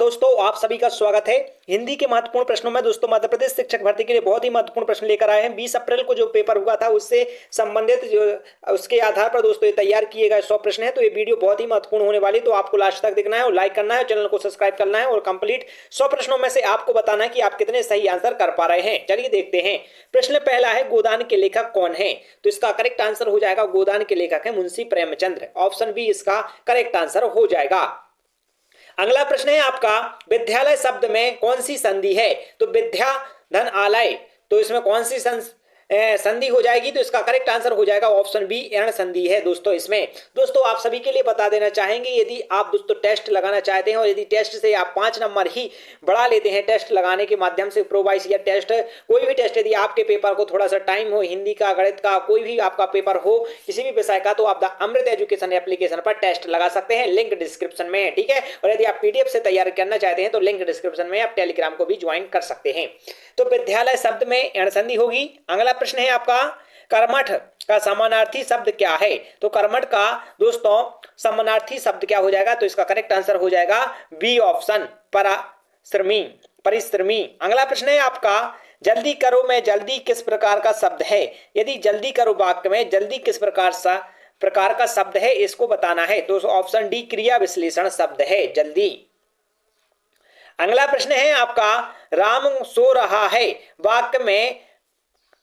दोस्तों आप सभी का स्वागत है। हिंदी के महत्वपूर्ण प्रश्नों में दोस्तों मध्य प्रदेश शिक्षक भर्ती के लिए बहुत ही महत्वपूर्ण प्रश्न लेकर आए हैं। 20 अप्रैल को जो पेपर हुआ था उससे संबंधित जो उसके आधार पर दोस्तों ये तैयार किए गए 100 प्रश्न है। तो ये वीडियो बहुत ही महत्वपूर्ण होने वाली, तो आपको लास्ट तक देखना है और लाइक करना है, चैनल को सब्सक्राइब करना है और कंप्लीट 100 प्रश्नों में से आपको बताना है कि आप कितने सही आंसर कर पा रहे हैं। चलिए देखते हैं। प्रश्न पहला है, गोदान के लेखक कौन है? तो इसका करेक्ट आंसर हो जाएगा गोदान के लेखक है मुंशी प्रेमचंद्र। ऑप्शन बी इसका करेक्ट आंसर हो जाएगा। अगला प्रश्न है आपका, विद्यालय शब्द में कौन सी संधि है? तो विद्या धन आलय, तो इसमें कौन सी संधि हो जाएगी? तो इसका करेक्ट आंसर हो जाएगा ऑप्शन बी एण संधि है दोस्तों। इसमें दोस्तों आप सभी के लिए बता देना चाहेंगे, यदि आप दोस्तों टेस्ट लगाना चाहते हैं और यदि टेस्ट से आप 5 नंबर ही बढ़ा लेते हैं टेस्ट लगाने के माध्यम से, प्रोवाइस या टेस्ट कोई भी टेस्ट, यदि आपके पेपर को थोड़ा सा टाइम हो, हिंदी का, गणित का, कोई भी आपका पेपर हो किसी भी विषय का, तो आप द अमृत एजुकेशन एप्लीकेशन पर टेस्ट लगा सकते हैं। लिंक डिस्क्रिप्शन में है, ठीक है। और यदि आप पीडीएफ से तैयार करना चाहते हैं तो लिंक डिस्क्रिप्शन में, आप टेलीग्राम को भी ज्वाइन कर सकते हैं। तो विद्यालय शब्द में एण संधि होगी। अगला प्रश्न है आपका, कर्मठ का समानार्थी शब्द क्या है? तो कर्मठ का दोस्तों समानार्थी शब्द क्या हो जाएगा? तो इसका करेक्ट आंसर हो जाएगा बी ऑप्शन, परिश्रमी, परिश्रमी। अगला प्रश्न है आपका, जल्दी करो में जल्दी किस प्रकार का शब्द है? यदि जल्दी करो वाक्य में जल्दी किस प्रकार का शब्द है, इसको बताना है। तो ऑप्शन डी क्रिया विश्लेषण शब्द है जल्दी। अगला प्रश्न है आपका, राम सो रहा है वाक्य में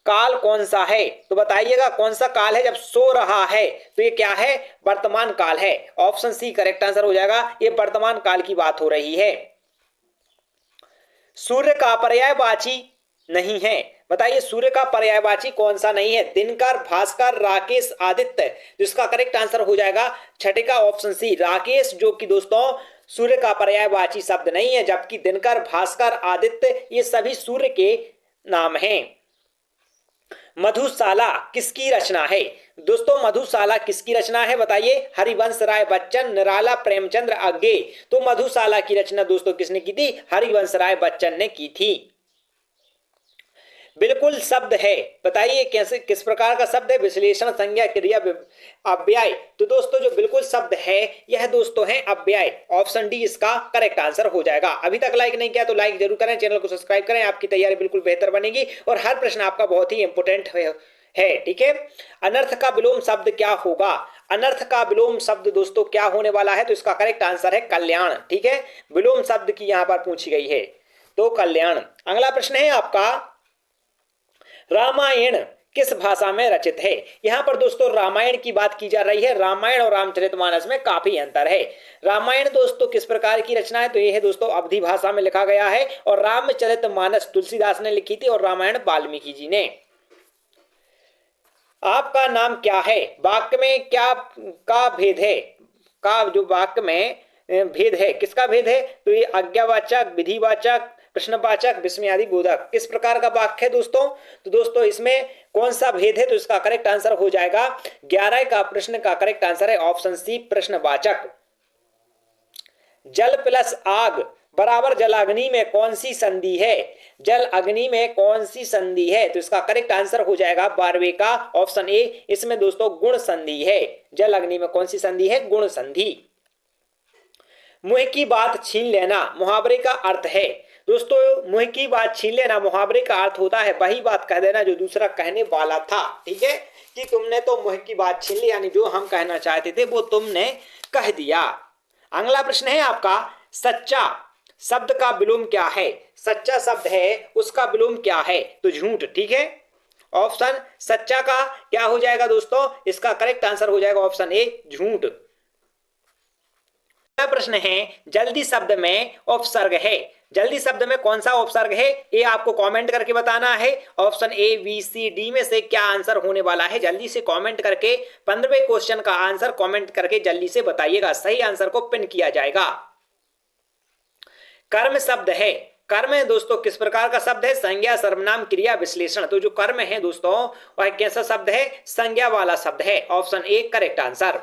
काल कौन सा है? तो बताइएगा कौन सा काल है जब सो रहा है? तो ये क्या है? वर्तमान काल है। ऑप्शन सी करेक्ट आंसर हो जाएगा, ये वर्तमान काल की बात हो रही है। सूर्य का पर्यायवाची नहीं है, बताइए सूर्य का पर्यायवाची कौन सा नहीं है? दिनकर, भास्कर, राकेश, आदित्य। जिसका करेक्ट आंसर हो जाएगा छठे का ऑप्शन सी राकेश, जो कि दोस्तों सूर्य का पर्यायवाची शब्द नहीं है, जबकि दिनकर, भास्कर, आदित्य ये सभी सूर्य के नाम हैं। मधुशाला किसकी रचना है? दोस्तों मधुशाला किसकी रचना है बताइए? हरिवंश राय बच्चन, निराला, प्रेमचंद्र आज्ञे। तो मधुशाला की रचना दोस्तों किसने की थी? हरिवंश राय बच्चन ने की थी। बिल्कुल शब्द है, बताइए कैसे, किस प्रकार का शब्द है? विश्लेषण, संज्ञा, क्रिया, अव्यय। तो दोस्तों जो बिल्कुल शब्द है यह दोस्तों है अव्यय। ऑप्शन डी इसका करेक्ट आंसर हो जाएगा। अभी तक लाइक नहीं किया तो लाइक जरूर करें, चैनल को सब्सक्राइब करें, आपकी तैयारी बिल्कुल बेहतर बनेगी और हर प्रश्न आपका बहुत ही इंपोर्टेंट है, ठीक है। अनर्थ का विलोम शब्द क्या होगा? अनर्थ का विलोम शब्द दोस्तों क्या होने वाला है? तो इसका करेक्ट आंसर है कल्याण, ठीक है। विलोम शब्द की यहां पर पूछी गई है, तो कल्याण। अगला प्रश्न है आपका, रामायण किस भाषा में रचित है? यहां पर दोस्तों रामायण की बात की जा रही है। रामायण और रामचरितमानस में काफी अंतर है। रामायण दोस्तों किस प्रकार की रचना है? तो यह है दोस्तों अवधी भाषा में लिखा गया है और रामचरितमानस तुलसीदास ने लिखी थी और रामायण वाल्मीकि जी ने। आपका नाम क्या है वाक्य में क्या का भेद है? का जो वाक्य में भेद है, किसका भेद है? तो ये आज्ञावाचक, विधिवाचक, प्रश्नवाचक, विस्मयादि बोधक, किस प्रकार का वाक्य है दोस्तों? तो दोस्तों इसमें कौन सा भेद है? तो इसका करेक्ट आंसर हो जाएगा 11 का प्रश्न का करेक्ट आंसर है ऑप्शन सी प्रश्नवाचक। जल प्लस आग बराबर जल अग्नि में कौन सी संधि है? जल अग्नि में कौन सी संधि है? तो इसका करेक्ट आंसर हो जाएगा 12वें का ऑप्शन ए, इसमें दोस्तों गुण संधि है। जल अग्नि में कौन सी संधि है? गुण संधि। मुंह की बात छीन लेना मुहावरे का अर्थ है। दोस्तों मुंह की बात छीन लेना मुहावरे का अर्थ होता है वही बात कह देना जो दूसरा कहने वाला था, ठीक है। कि तुमने तो मुंह की बात छीन ली, यानी जो हम कहना चाहते थे वो तुमने कह दिया। अगला प्रश्न है आपका, सच्चा शब्द का विलोम क्या है? सच्चा शब्द है उसका विलोम क्या है? तो झूठ, ठीक है। ऑप्शन सच्चा का क्या हो जाएगा दोस्तों? इसका करेक्ट आंसर हो जाएगा ऑप्शन ए झूठ। प्रश्न है, जल्दी शब्द में उपसर्ग है। जल्दी शब्द में कौन सा उपसर्ग है? ये आपको कमेंट करके बताना है। Option A, B, C, D में से क्या आंसर होने वाला है? जल्दी से कमेंट करके 15वें क्वेश्चन का आंसर कमेंट करके जल्दी से बताइएगा, सही आंसर को पिन किया जाएगा। कर्म शब्द है। कर्म है दोस्तों किस प्रकार का शब्द है? संज्ञा, सर्वनाम, क्रिया, विश्लेषण। तो जो कर्म है दोस्तों वह कैसा शब्द है? संज्ञा वाला शब्द है। Option A correct answer.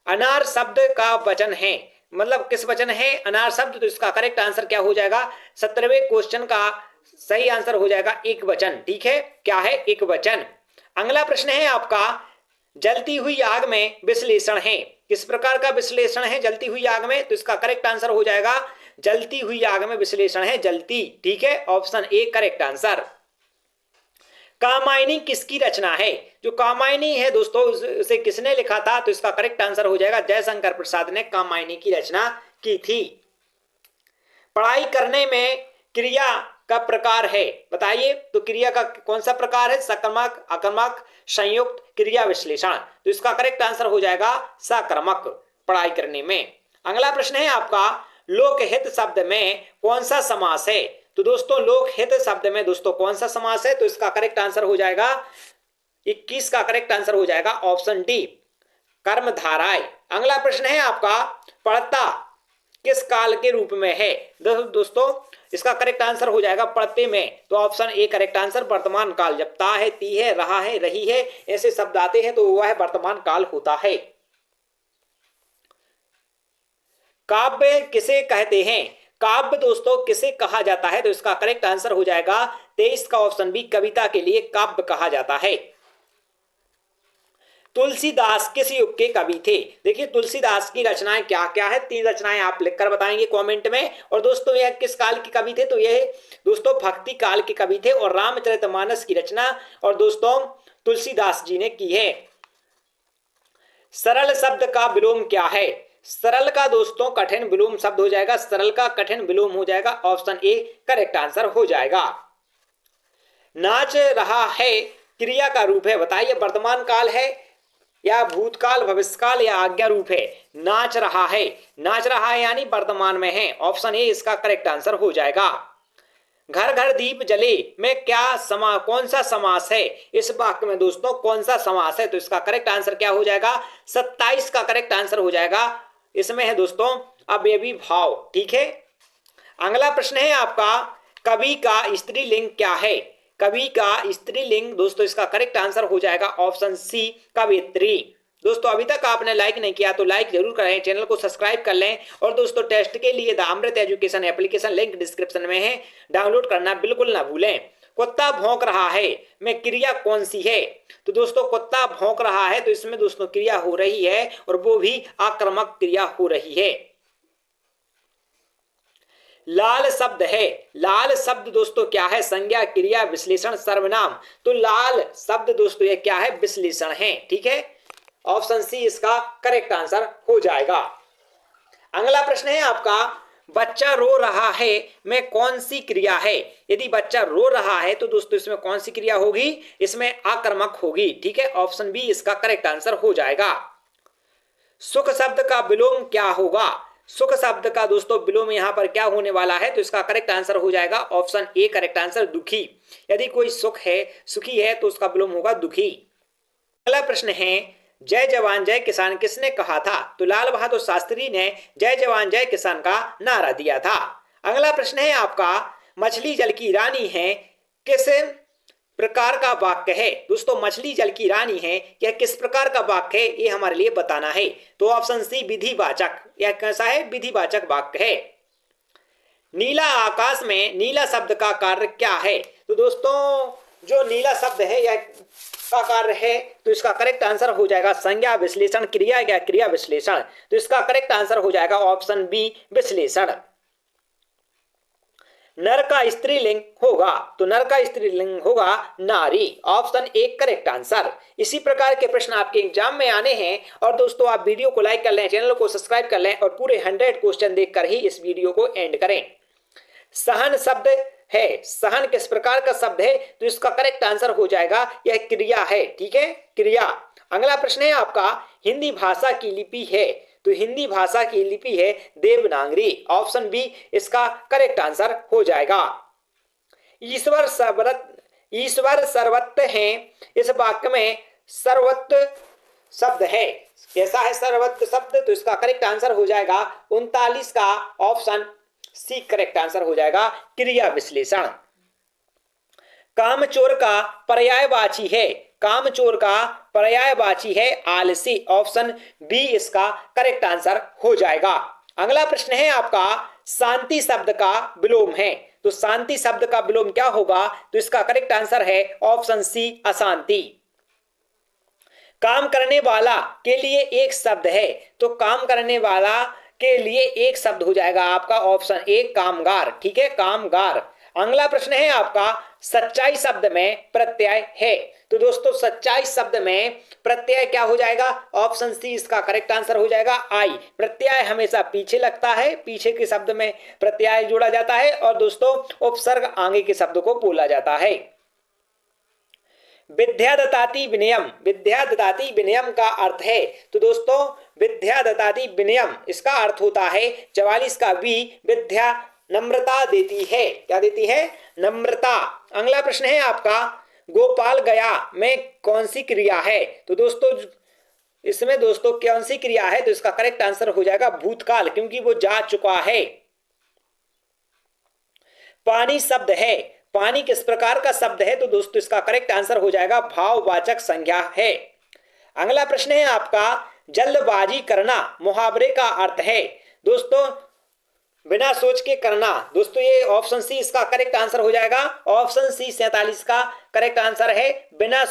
अनार शब्द का वचन है, मतलब किस वचन है अनार शब्द? तो इसका करेक्ट आंसर क्या हो जाएगा? 17वें क्वेश्चन का सही आंसर हो जाएगा एक वचन, ठीक है। क्या है? एक वचन। अगला प्रश्न है आपका, जलती हुई आग में विश्लेषण है। किस प्रकार का विश्लेषण है जलती हुई आग में? तो इसका करेक्ट आंसर हो जाएगा जलती हुई आग में विश्लेषण है जलती। ठीक है, option A correct answer. Kamayani किसकी रचना है? जो कामायनी है दोस्तों उसे किसने लिखा था? तो इसका करेक्ट आंसर हो जाएगा जयशंकर प्रसाद ने कामायनी की रचना की थी। पढ़ाई करने में क्रिया का प्रकार है, बताइए। तो क्रिया का कौन सा प्रकार है? सकर्मक, आक्रामक, संयुक्त, क्रिया विश्लेषण। तो इसका करेक्ट आंसर हो जाएगा सकर्मक, पढ़ाई करने में। अगला प्रश्न है आपका, लोकहित शब्द में कौन सा समास है? तो दोस्तों लोकहित शब्द में दोस्तों कौन सा समास है? तो इसका करेक्ट आंसर हो जाएगा 21 का करेक्ट आंसर हो जाएगा ऑप्शन डी, कर्मधाराय। अगला प्रश्न है आपका, पढ़ता किस काल के रूप में है? दोस्तों इसका करेक्ट आंसर हो जाएगा पढ़ते में। तो ऑप्शन ए करेक्ट आंसर, वर्तमान काल। जब ता है, ती है, रहा है, रही है ऐसे शब्द आते हैं तो वह वर्तमान काल होता है। काव्य किसे कहते हैं? काव्य दोस्तों किसे कहा जाता है? तो इसका करेक्ट आंसर हो जाएगा 23 का ऑप्शन बी, कविता के लिए काव्य कहा जाता है। तुलसीदास किस युग के कवि थे? देखिए तुलसीदास की रचनाएं क्या क्या है, 3 रचनाएं आप लिखकर बताएंगे कमेंट में। और दोस्तों यह किस काल के कवि थे? तो यह दोस्तों भक्ति काल के कवि थे और रामचरितमानस की रचना और दोस्तों तुलसीदास जी ने की है। सरल शब्द का विलोम क्या है? सरल का दोस्तों कठिन विलोम शब्द हो जाएगा, सरल का कठिन विलोम हो जाएगा, ऑप्शन ए करेक्ट आंसर हो जाएगा। नाच रहा है क्रिया का रूप है, बताइए वर्तमान काल है या भूतकाल, भविष्यकाल या आज्ञा रूप है? नाच रहा है, नाच रहा है यानी वर्तमान में है, ऑप्शन ए इसका करेक्ट आंसर हो जाएगा। घर घर दीप जले में क्या कौन सा समास है? इस वाक्य में दोस्तों कौन सा समास है? तो इसका करेक्ट आंसर क्या हो जाएगा? 27 का करेक्ट आंसर हो जाएगा। इसमें है दोस्तों अवयवी भाव। ठीक है, अगला प्रश्न है आपका, कवि का स्त्रीलिंग क्या है? कवि का स्त्रीलिंग दोस्तों इसका करेक्ट आंसर हो जाएगा ऑप्शन सी, कवित्री। दोस्तों अभी तक आपने लाइक नहीं किया तो लाइक जरूर करें, चैनल को सब्सक्राइब कर लें। और दोस्तों टेस्ट के लिए the Amrit education application link description में है, डाउनलोड करना बिल्कुल ना भूलें। कुत्ता भौंक रहा है में क्रिया कौन सी है? तो दोस्तों कुत्ता भौंक रहा है तो इसमें दोस्तों क्रिया हो रही है और वो भी आक्रामक क्रिया हो रही है। लाल शब्द है, लाल शब्द दोस्तों क्या है? संज्ञा, क्रिया, विश्लेषण, सर्वनाम। तो लाल शब्द दोस्तों ये क्या है? विश्लेषण है। ठीक है, ऑप्शन सी इसका करेक्ट आंसर हो जाएगा। अगला प्रश्न है आपका, बच्चा रो रहा है में कौन सी क्रिया है? यदि बच्चा रो रहा है तो दोस्तों इसमें कौन सी क्रिया होगी? इसमें आक्रामक होगी। ठीक है, ऑप्शन बी इसका करेक्ट आंसर हो जाएगा। सुख शब्द का विलोम क्या होगा? सुख शब्द का दोस्तों विलोम यहां पर क्या होने वाला है? तो इसका करेक्ट आंसर हो जाएगा ऑप्शन ए करेक्ट आंसर, दुखी। यदि कोई सुख है, सुखी है तो उसका विलोम होगा दुखी। अगला प्रश्न है, जय जवान जय किसान किसने कहा था? तो लाल बहादुर शास्त्री ने जय जवान जय किसान का नारा दिया था। अगला प्रश्न है आपका, मछली जल की रानी है किस प्रकार का वाक्य है? दोस्तों मछली जल की रानी है यह किस प्रकार का वाक्य है ये हमारे लिए बताना है। तो ऑप्शन सी विधिवाचक, यह कैसा है? विधिवाचक वाक्य है। नीला आकाश में नीला शब्द का कार्य क्या है? तो दोस्तों जो नीला शब्द है यह का कार्य है तो इसका करेक्ट आंसर हो जाएगा संज्ञा, विश्लेषण, क्रिया या क्रिया विश्लेषण। तो इसका करेक्ट आंसर हो जाएगा ऑप्शन बी, विश्लेषण। नर का स्त्रीलिंग होगा, तो नर का स्त्रीलिंग होगा नारी, ऑप्शन ए करेक्ट आंसर। इसी प्रकार के प्रश्न आपके एग्जाम में आने हैं और दोस्तों आप वीडियो को लाइक कर लें, चैनल को सब्सक्राइब कर लें और पूरे 100 क्वेश्चन देखकर ही इस वीडियो को एंड करें। सहन शब्द है, सहन किस प्रकार का शब्द है? तो इसका करेक्ट आंसर हो जाएगा यह क्रिया है। ठीक है, क्रिया। अगला प्रश्न है आपका, हिंदी भाषा की लिपि है, तो हिंदी भाषा की लिपि है देवनागरी, ऑप्शन बी इसका करेक्ट आंसर हो जाएगा। ईश्वर सर्वत्र है, इस वाक्य में सर्वत्र शब्द है, कैसा है सर्वत्र शब्द? तो इसका करेक्ट आंसर हो जाएगा 39 का ऑप्शन सी करेक्ट आंसर हो जाएगा, क्रिया विश्लेषण। कामचोर का पर्यायवाची है, कामचोर का पर्यायवाची है आलसी, ऑप्शन बी इसका करेक्ट आंसर हो जाएगा। अगला प्रश्न है आपका, शांति शब्द का विलोम है, तो शांति शब्द का विलोम क्या होगा? तो इसका करेक्ट आंसर है ऑप्शन सी, अशांति। काम करने वाला के लिए एक शब्द है, तो काम करने वाला के लिए एक शब्द हो जाएगा आपका ऑप्शन ए कामगार। ठीक है, कामगार। अगला प्रश्न है आपका, सच्चाई शब्द में प्रत्यय है, तो दोस्तों सच्चाई शब्द में प्रत्यय क्या हो जाएगा, ऑप्शन सी इसका करेक्ट आंसर हो जाएगा आई। प्रत्यय हमेशा पीछे लगता है, पीछे के शब्द में प्रत्यय जोड़ा जाता है, और दोस्तों उपसर्ग आगे के शब्द को बोला जाता है। विद्या ददाति विनयम, विद्या ददाति विनयम का अर्थ है, तो दोस्तों विद्या ददाति विनयम इसका अर्थ होता है 44 का बी, विद्या नम्रता देती है। क्या देती है, नम्रता। अगला प्रश्न है आपका, गोपाल गया में कौन सी क्रिया है, तो दोस्तों इसमें दोस्तों कौन सी क्रिया है, तो इसका करेक्ट आंसर हो जाएगा भूतकाल, क्योंकि वो जा चुका है। पानी शब्द है, पानी किस प्रकार का शब्द है, तो दोस्तों इसका करेक्ट आंसर हो जाएगा भाववाचक संज्ञा है। अगला प्रश्न है आपका, जल्दबाजी करना मुहावरे का अर्थ है, दोस्तों बिना सोच के करना, दोस्तों ये ऑप्शन सी इसका करेक्ट आंसर हो जाएगा। ऑप्शन सी 47 का करेक्ट आंसर है, बिना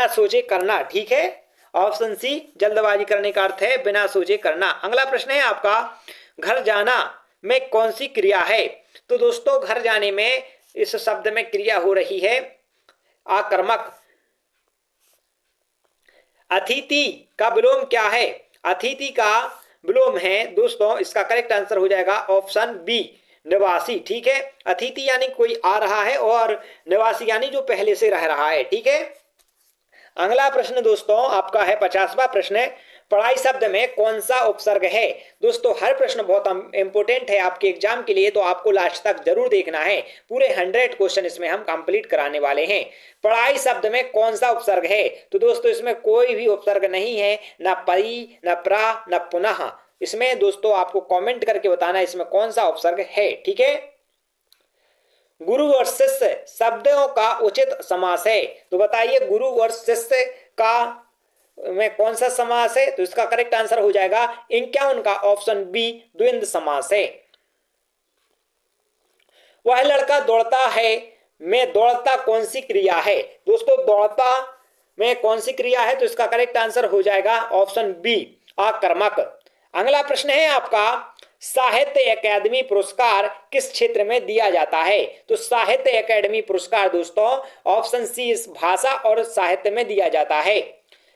सोचे करना। ठीक है, ऑप्शन सी जल्दबाजी करने का अर्थ है बिना सोचे करना। अगला प्रश्न है आपका, घर जाना में कौन सी क्रिया है, तो दोस्तों घर जाने में इस शब्द में क्रिया हो रही है आकर्मक। अतिथि का विलोम क्या है, अतिथि का विलोम है दोस्तों, इसका करेक्ट आंसर हो जाएगा ऑप्शन बी निवासी। ठीक है, अतिथि यानी कोई आ रहा है, और निवासी यानी जो पहले से रह रहा है। ठीक है, अगला प्रश्न दोस्तों आपका है 50वां प्रश्न, पढ़ाई शब्द में कौन सा उपसर्ग है। दोस्तों हर प्रश्न बहुत इंपोर्टेंट है आपके एग्जाम के लिए, तो आपको लास्ट तक जरूर देखना है। पूरे 100 क्वेश्चन इसमें हम कंप्लीट कराने वाले हैं। पढ़ाई शब्द में कौन सा उपसर्ग है, तो दोस्तों इसमें कोई भी उपसर्ग नहीं है, न परी न प्रा न पुनः। इसमें दोस्तों आपको कॉमेंट करके बताना इसमें कौन सा उपसर्ग है। ठीक है, गुरु और शिष्य शब्दों का उचित समास है, तो बताइए गुरु और शिष्य का में कौन सा समास है, तो इसका करेक्ट आंसर हो जाएगा 51 का ऑप्शन बी द्वंद्व समास है। वह लड़का दौड़ता है में दौड़ता कौन सी क्रिया है, दोस्तों दौड़ता में कौन सी क्रिया है, तो इसका करेक्ट आंसर हो जाएगा ऑप्शन बी आकर्मक। अगला प्रश्न है आपका, साहित्य अकादमी पुरस्कार किस क्षेत्र में दिया जाता है, तो साहित्य अकादमी पुरस्कार दोस्तों ऑप्शन सी इस भाषा और साहित्य में दिया जाता है।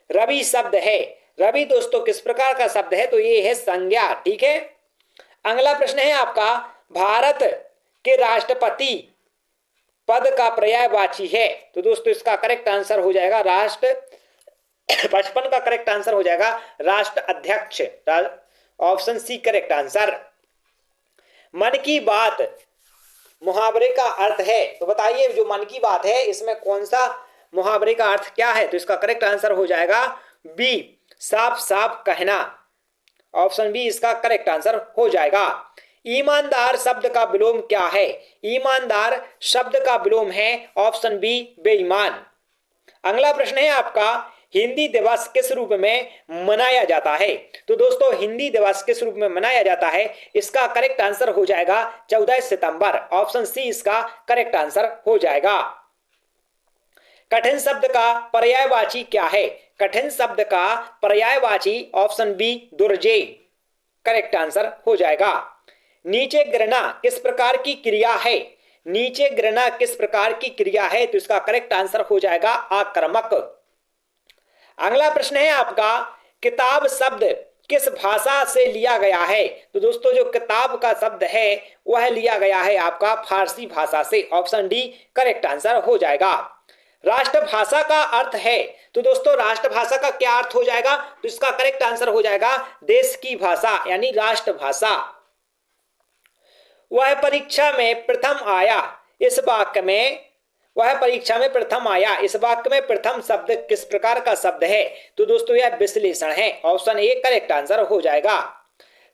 रवि शब्द है, रवि दोस्तों किस प्रकार का शब्द है, तो ये है संज्ञा। ठीक है, अगला प्रश्न है आपका, भारत के राष्ट्रपति पद का पर्यायवाची है, तो दोस्तों इसका करेक्ट आंसर हो जाएगा 55 का करेक्ट आंसर हो जाएगा राष्ट्र अध्यक्ष, ऑप्शन सी करेक्ट आंसर। मन की बात मुहावरे का अर्थ है, तो बताइए जो मन की बात है इसमें कौन सा मुहावरे का अर्थ क्या है, तो इसका करेक्ट आंसर हो जाएगा बी साफ साफ कहना, ऑप्शन बी इसका करेक्ट आंसर हो जाएगा। ईमानदार शब्द का विलोम क्या है, ईमानदार शब्द का विलोम है ऑप्शन बी बेईमान। अगला प्रश्न है आपका, हिंदी दिवस किस रूप में मनाया जाता है, तो दोस्तों हिंदी दिवस किस रूप में मनाया जाता है, इसका करेक्ट आंसर हो जाएगा 14 सितंबर, ऑप्शन सी इसका करेक्ट आंसर हो जाएगा। कठिन शब्द का पर्यायवाची क्या है, कठिन शब्द का पर्यायवाची ऑप्शन बी दुर्जय, करेक्ट आंसर हो जाएगा। नीचे गिरना किस प्रकार की क्रिया है, नीचे गिरना किस प्रकार की क्रिया है, तो इसका करेक्ट आंसर हो जाएगा आक्रामक। अगला प्रश्न है आपका, किताब शब्द किस भाषा से लिया गया है, तो दोस्तों जो किताब का शब्द है वह लिया गया है आपका फारसी भाषा से, ऑप्शन डी करेक्ट आंसर हो जाएगा। राष्ट्रभाषा का अर्थ है, तो दोस्तों राष्ट्रभाषा का क्या अर्थ हो जाएगा, तो इसका करेक्ट आंसर हो जाएगा देश की भाषा यानी राष्ट्रभाषा। वह परीक्षा में प्रथम आया, इस वाक्य में वह परीक्षा में प्रथम आया, इस वाक्य में प्रथम शब्द किस प्रकार का शब्द है, तो दोस्तों यह विश्लेषण है, ऑप्शन ए करेक्ट आंसर हो जाएगा।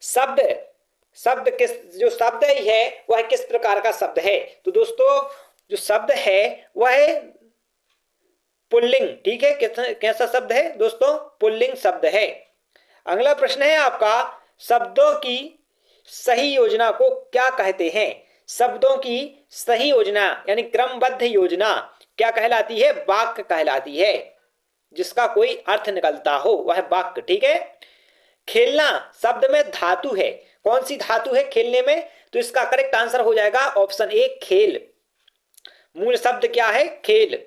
शब्द किस जो शब्द है वह किस प्रकार का शब्द है, तो दोस्तों जो शब्द है वह पुल्लिंग। ठीक है, कैसा शब्द है दोस्तों, पुल्लिंग शब्द है। अगला प्रश्न है आपका, शब्दों की सही योजना को क्या कहते हैं, शब्दों की सही योजना यानी क्रमबद्ध योजना क्या कहलाती है, वाक्य कहलाती है। जिसका कोई अर्थ निकलता हो वह वाक्य। ठीक है। खेलना शब्द में धातु है, कौन सी धातु है खेलने में? तो इसका करेक्ट आंसर हो जाएगा ऑप्शन ए खेल। मूल शब्द क्या है? खेल।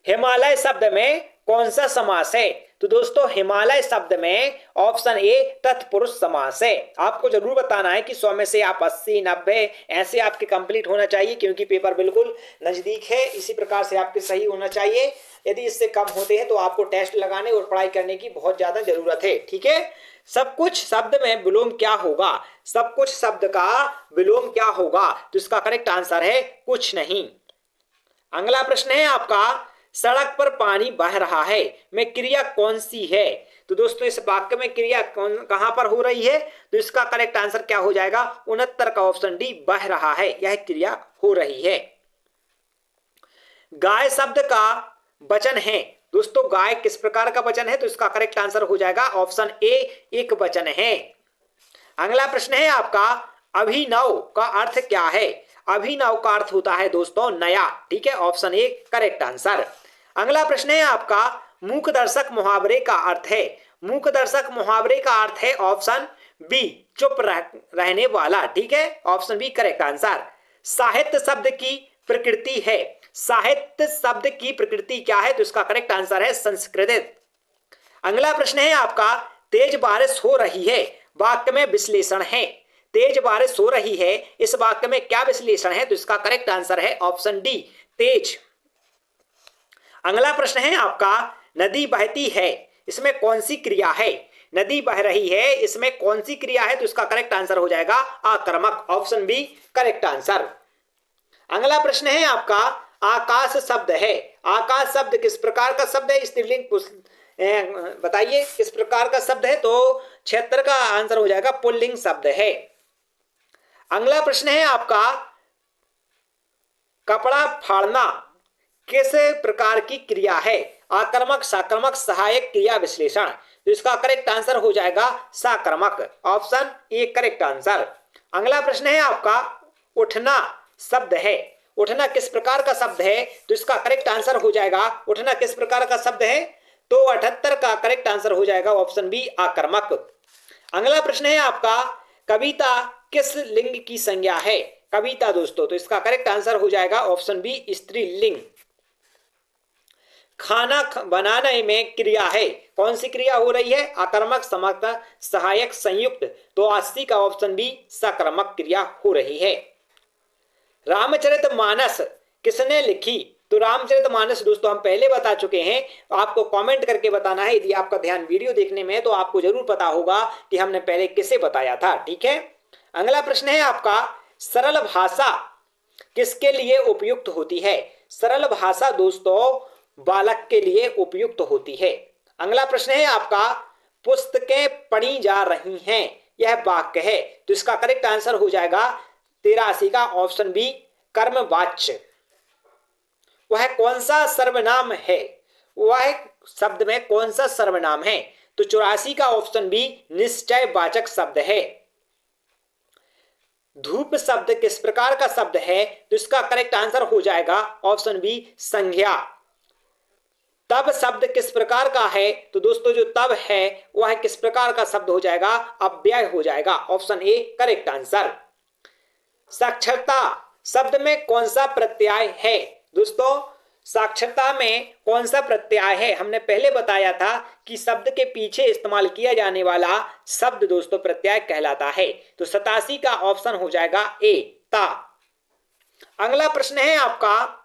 हिमालय शब्द में कौन सा समास है? तो दोस्तों हिमालय शब्द में ऑप्शन ए तत्पुरुष समास है। आपको जरूर बताना है कि 100 में से आप 80 90 ऐसे आपके कंप्लीट होना चाहिए, क्योंकि पेपर बिल्कुल नजदीक है। इसी प्रकार से आपके सही होना चाहिए। यदि इससे कम होते हैं तो आपको टेस्ट लगाने और पढ़ाई करने की बहुत ज्यादा जरूरत है। ठीक है। सब कुछ शब्द में विलोम क्या होगा? सब कुछ शब्द का विलोम क्या होगा? तो इसका करेक्ट आंसर है कुछ नहीं। अगला प्रश्न है आपका, सड़क पर पानी बह रहा है में क्रिया कौन सी है? तो दोस्तों इस वाक्य में क्रिया कहां पर हो रही है? तो इसका करेक्ट आंसर क्या हो जाएगा? 69 का ऑप्शन डी बह रहा है, यह क्रिया हो रही है। गाय शब्द का वचन है। दोस्तों गाय किस प्रकार का वचन है? तो इसका करेक्ट आंसर हो जाएगा ऑप्शन ए एक वचन है। अगला प्रश्न है आपका, अभिनव का अर्थ क्या है? अभिनव का अर्थ होता है दोस्तों नया। ठीक है। Option A correct answer. अगला प्रश्न है आपका, मूक दर्शक मुहावरे का अर्थ है। मूक दर्शक मुहावरे का अर्थ है ऑप्शन बी चुप रहने वाला। ठीक है। Option B correct answer. साहित्य शब्द की प्रकृति है। साहित्य शब्द की प्रकृति क्या है? तो इसका करेक्ट आंसर है संस्कृत। अगला प्रश्न है आपका, तेज बारिश हो रही है वाक्य में विश्लेषण है। तेज बारिश हो रही है, इस वाक्य में क्या विश्लेषण है? तो इसका करेक्ट आंसर है ऑप्शन डी तेज। अगला प्रश्न है आपका, नदी बहती है, इसमें कौन सी क्रिया है? नदी बह रही है, इसमें कौन सी क्रिया है? तो इसका करेक्ट आंसर हो जाएगा आक्रामक। Option B correct answer. अगला प्रश्न है आपका, आकाश शब्द है। आकाश शब्द किस प्रकार का शब्द है? स्त्रीलिंग बताइए किस प्रकार का शब्द है? तो 76 का आंसर हो जाएगा पुल्लिंग शब्द है। अगला प्रश्न है आपका, कपड़ा फाड़ना किस प्रकार की क्रिया है? आक्रामक, साक्रामक, सहायक, क्रिया विश्लेषण। तो इसका करेक्ट आंसर हो जाएगा साक्रामक। Option A correct answer. अगला प्रश्न है आपका, उठना शब्द है। उठना किस प्रकार का शब्द है? तो इसका करेक्ट आंसर हो जाएगा, उठना किस प्रकार का शब्द है? तो 78 का करेक्ट आंसर हो जाएगा ऑप्शन बी आक्रामक। अगला प्रश्न है आपका, कविता किस लिंग की संज्ञा है? कविता दोस्तों, तो इसका करेक्ट आंसर हो जाएगा ऑप्शन बी स्त्रीलिंग। खाना बनाने में क्रिया है, कौन सी क्रिया हो रही है? आक्रामक, समाक्रामक, सहायक, संयुक्त। तो 80 का ऑप्शन बी सकारात्मक क्रिया हो रही है। रामचरितमानस किसने लिखी? तो रामचरितमानस दोस्तों हम पहले बता चुके हैं, आपको कमेंट करके बताना है। यदि आपका ध्यान वीडियो देखने में है तो आपको जरूर पता होगा कि हमने पहले किसे बताया था। ठीक है। अगला प्रश्न है आपका, सरल भाषा किसके लिए उपयुक्त होती है? सरल भाषा दोस्तों बालक के लिए उपयुक्त होती है। अगला प्रश्न है आपका, पुस्तकें पढ़ी जा रही हैं, यह वाक्य है। तो इसका करेक्ट आंसर हो जाएगा 83 का ऑप्शन बी कर्मवाच्य। वह कौन सा सर्वनाम है? वह शब्द में कौन सा सर्वनाम है? तो 84 का ऑप्शन बी निश्चयवाचक शब्द है। धूप शब्द किस प्रकार का शब्द है? तो इसका करेक्ट आंसर हो जाएगा ऑप्शन बी संज्ञा। तब शब्द किस प्रकार का है? तो दोस्तों जो तब है वह किस प्रकार का शब्द हो जाएगा? अव्यय हो जाएगा। Option A correct answer. साक्षरता शब्द में कौन सा प्रत्यय है? दोस्तों साक्षरता में कौन सा प्रत्यय है? हमने पहले बताया था कि शब्द के पीछे इस्तेमाल किया जाने वाला शब्द दोस्तों प्रत्यय कहलाता है। तो 87 का ऑप्शन हो जाएगा ए ता। अगला प्रश्न है आपका,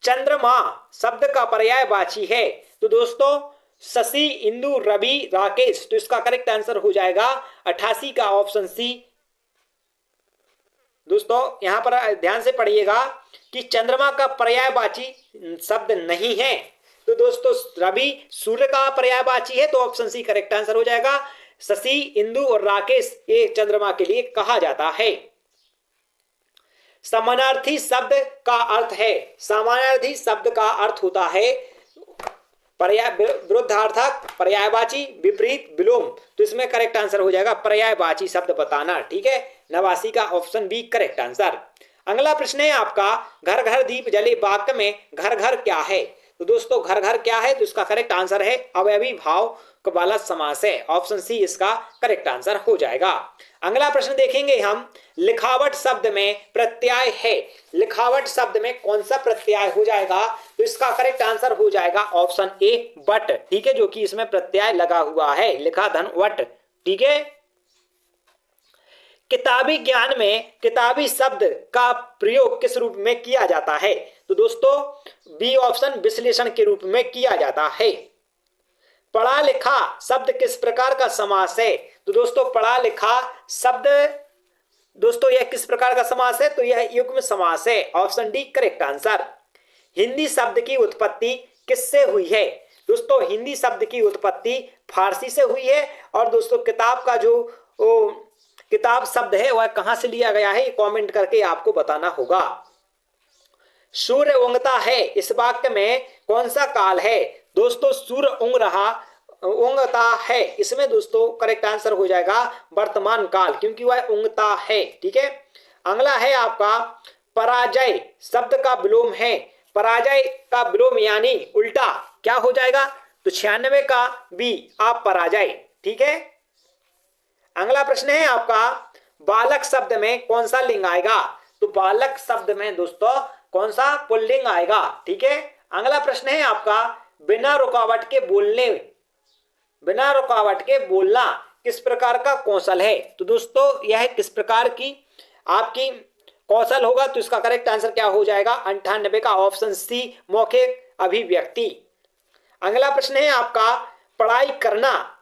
चंद्रमा शब्द का पर्यायवाची है। तो दोस्तों शशि, इंदु, रवि, राकेश। तो इसका करेक्ट आंसर हो जाएगा 88 का ऑप्शन सी। दोस्तों यहां पर ध्यान से पढ़िएगा कि चंद्रमा का पर्यायवाची शब्द नहीं है। तो दोस्तों रवि सूर्य का पर्यायवाची है, तो ऑप्शन सी करेक्ट आंसर हो जाएगा। शशि, इंदु और राकेश ये चंद्रमा के लिए कहा जाता है। समानार्थी शब्द का अर्थ है। समानार्थी शब्द का अर्थ होता है विरुद्धार्थक, पर्यायवाची, विपरीत, विलोम। तो इसमें करेक्ट आंसर हो जाएगा पर्यायवाची शब्द बताना। ठीक है। 89 का ऑप्शन बी करेक्ट आंसर। अगला प्रश्न है आपका, घर घर दीप जले वाक्य में घर घर क्या है? तो दोस्तों घर घर क्या है, तो इसका करेक्ट आंसर है अवयवी भाव वाला समास है, ऑप्शन सी इसका करेक्ट आंसर हो जाएगा। अगला प्रश्न देखेंगे हम, लिखावट शब्द में प्रत्यय है, लिखावट शब्द में कौन सा प्रत्यय हो जाएगा, तो इसका करेक्ट आंसर हो जाएगा ऑप्शन ए वट, ठीक है, जो कि इसमें प्रत्यय लगा हुआ है, लिखा धन वट, ठीक है। किताबी ज्ञान में किताबी शब्द का प्रयोग किस रूप में किया जाता है, तो दोस्तों बी ऑप्शन विश्लेषण के रूप में किया जाता है। पढ़ा लिखा शब्द किस प्रकार का समास है, तो दोस्तों पढ़ा लिखा शब्द दोस्तों यह किस प्रकार का समास है, तो यह युग्म समास है, option D correct answer. Hindi शब्द की उत्पत्ति किससे हुई है, दोस्तों हिंदी शब्द की उत्पत्ति फारसी से हुई है, और दोस्तों किताब का जो किताब शब्द है वह कहां से लिया गया है, कमेंट करके आपको बताना होगा। सूर्य उगता है इस वाक्य में कौन सा काल है, दोस्तों सूर्य उगता है, इसमें दोस्तों करेक्ट आंसर हो जाएगा वर्तमान काल, क्योंकि वह उगता है, ठीक है। अगला है आपका पराजय शब्द का विलोम है, पराजय का विलोम यानी उल्टा क्या हो जाएगा, तो 96 का बी आप पराजय, ठीक है। अगला प्रश्न है आपका बालक शब्द में कौन सा लिंग आएगा, तो बालक शब्द में दोस्तों कौन सा पुल्लिंग आएगा, ठीक है। अगला प्रश्न है आपका बिना रुकावट के बोलना किस प्रकार का कौशल है, तो दोस्तों यह किस प्रकार की आपकी कौशल होगा, तो इसका करेक्ट आंसर क्या हो जाएगा 98 का ऑप्शन सी मौखिक अभिव्यक्ति। अगला प्रश्न है आपका पढ़ाई करना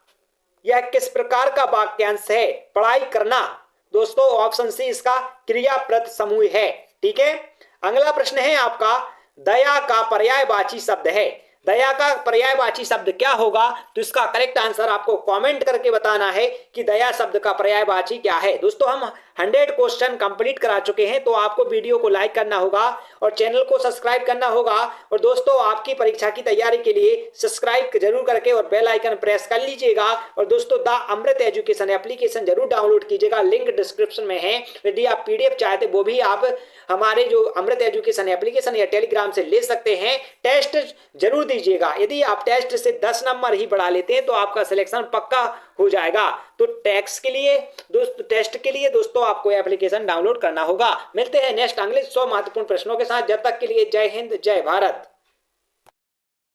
यह किस प्रकार का वाक्यांश है, पढ़ाई करना दोस्तों ऑप्शन सी इसका क्रियापद समूह है, ठीक है। अगला प्रश्न है आपका दया का पर्यायवाची शब्द है, दया का पर्यायवाची शब्द क्या होगा, तो इसका करेक्ट आंसर आपको कमेंट करके बताना है कि दया शब्द का पर्यायवाची क्या है। दोस्तों हम 100 क्वेश्चन कंप्लीट करा चुके हैं, तो आपको वीडियो को लाइक करना होगा और चैनल को सब्सक्राइब करना होगा, और दोस्तों आपकी परीक्षा की तैयारी के लिए सब्सक्राइब जरूर करके और बेल आइकन प्रेस कर लीजिएगा, और दोस्तों द अमृत एजुकेशन एप्लीकेशन जरूर डाउनलोड कीजिएगा, लिंक डिस्क्रिप्शन में है। यदि आप पीडीएफ चाहते वो भी आप हमारे जो अमृत एजुकेशन एप्लीकेशन या टेलीग्राम से ले सकते हैं। टेस्ट जरूर दीजिएगा, यदि आप टेस्ट से 10 नंबर ही बढ़ा लेते हैं तो आपका सिलेक्शन पक्का हो जाएगा। तो टेस्ट के लिए दोस्तों आपको एप्लीकेशन डाउनलोड करना होगा। मिलते हैं नेक्स्ट अगले 100 महत्वपूर्ण प्रश्नों के साथ, जब तक के लिए जय हिंद जय भारत।